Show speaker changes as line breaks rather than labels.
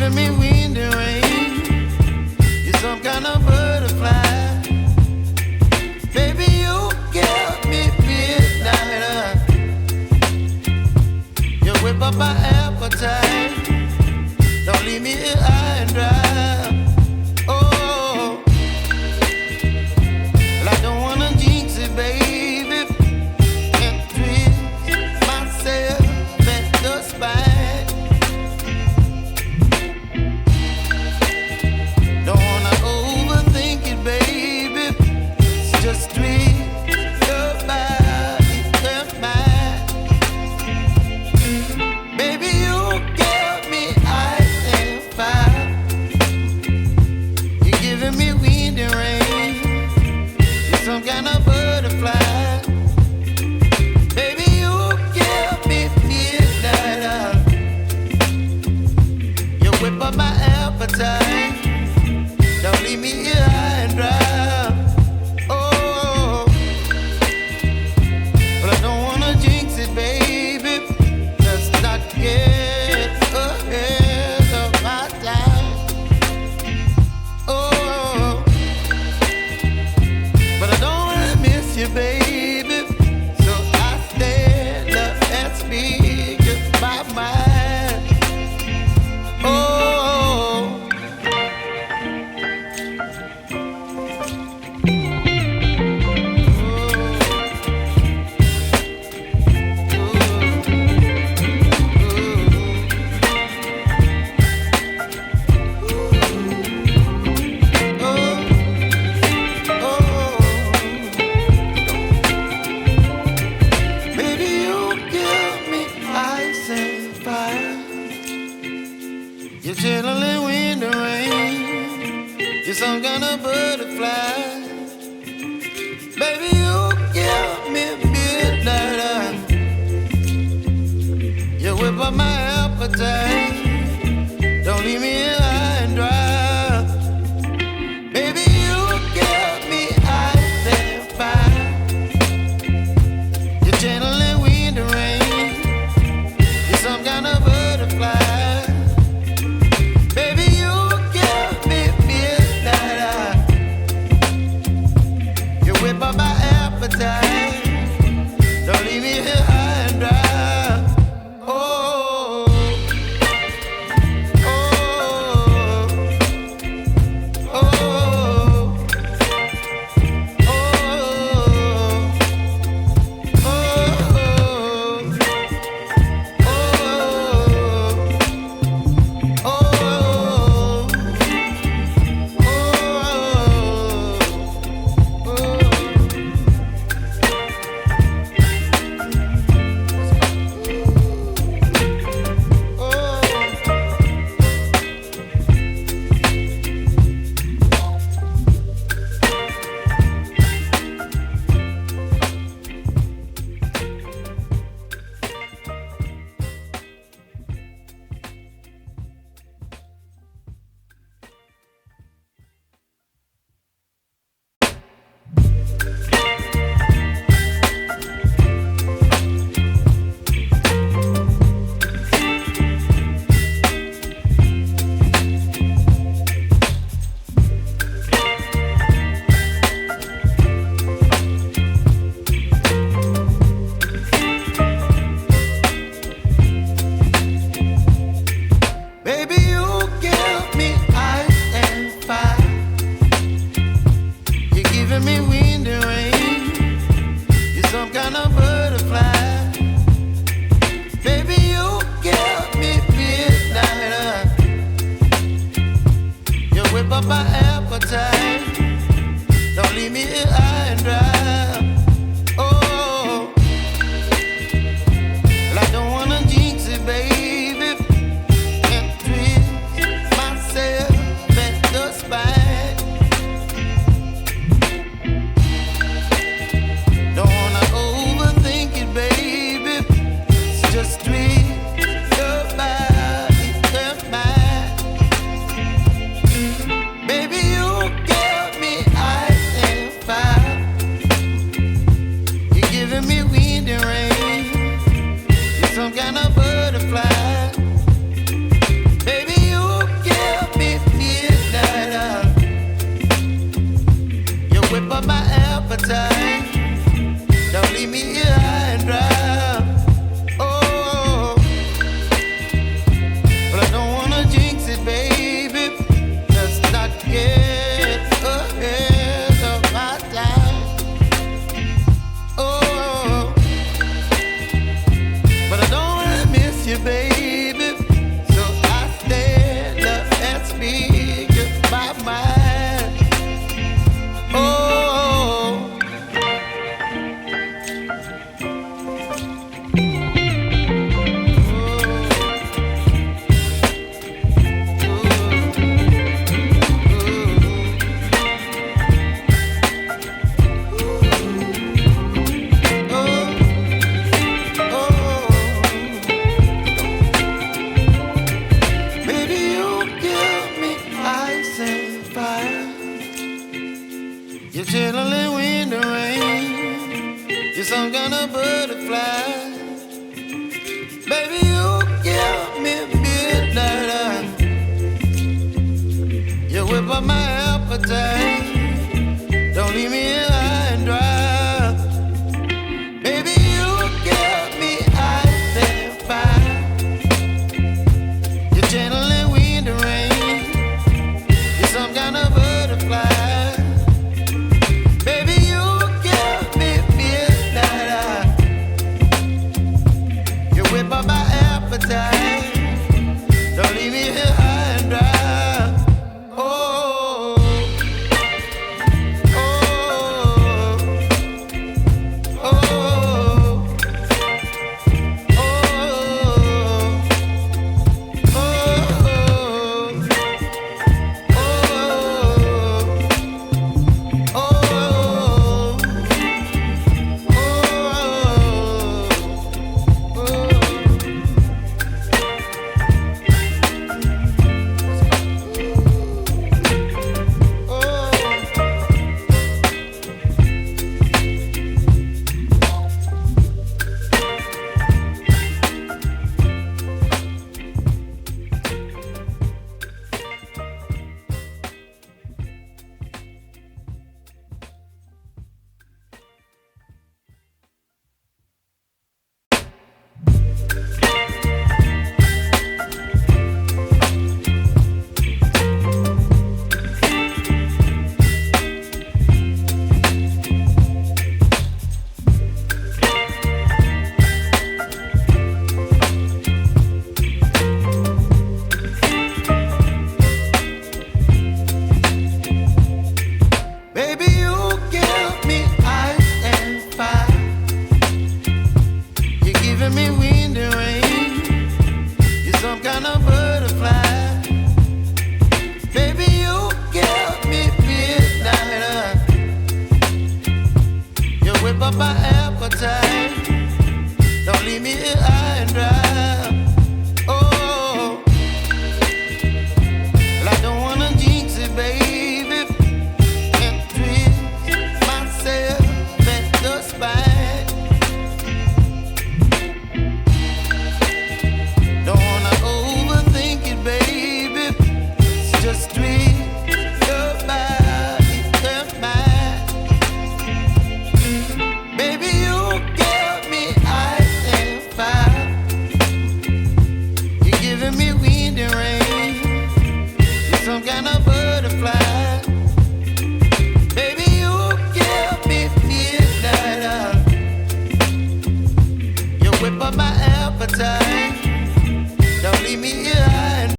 giving me wind and rain. You're some kind of butterfly. Baby, you give me midnight. You whip up my appetite. Don't leave me here high and dry. Oh, well, I don't wanna jinx it, baby. And twist myself at the spine. Don't wanna overthink it, baby. It's just twist your body and mine. Baby, you give me ice and fire. You're giving me wind and rain. You're some kind of butterfly. Baby, you give me midnight. You whip up my appetite. Don't leave me here high and dry. Oh, but I don't wanna jinx it, baby. Let's not get ahead of my time. Oh, but I don't wanna miss you, baby. So I stand up and speak just my mind. Oh. Baby, you give me ice and fire. You're chilling wind and rain. You're some kind of butterfly. Baby, you give me midnight. You whip up my appetite. Don't leave me here high and dry. Baby, you give me ice and fire. You're channeling wind and rain. You're some kind of butterfly. Baby, you give me midnight. You whip up my appetite. Don't leave me here high and dry. Oh, oh, oh, oh, baby, you give me ice and fire. You're giving me wind and rain. You're some kind of butterfly. Baby, you give me midnight. You whip up my appetite. Don't leave me here high and dry. Oh, well, I don't wanna jinx it, baby. And twist myself at the spine. Don't wanna overthink it, baby. It's just twist your body and mine. Baby, up my appetite. Don't leave me here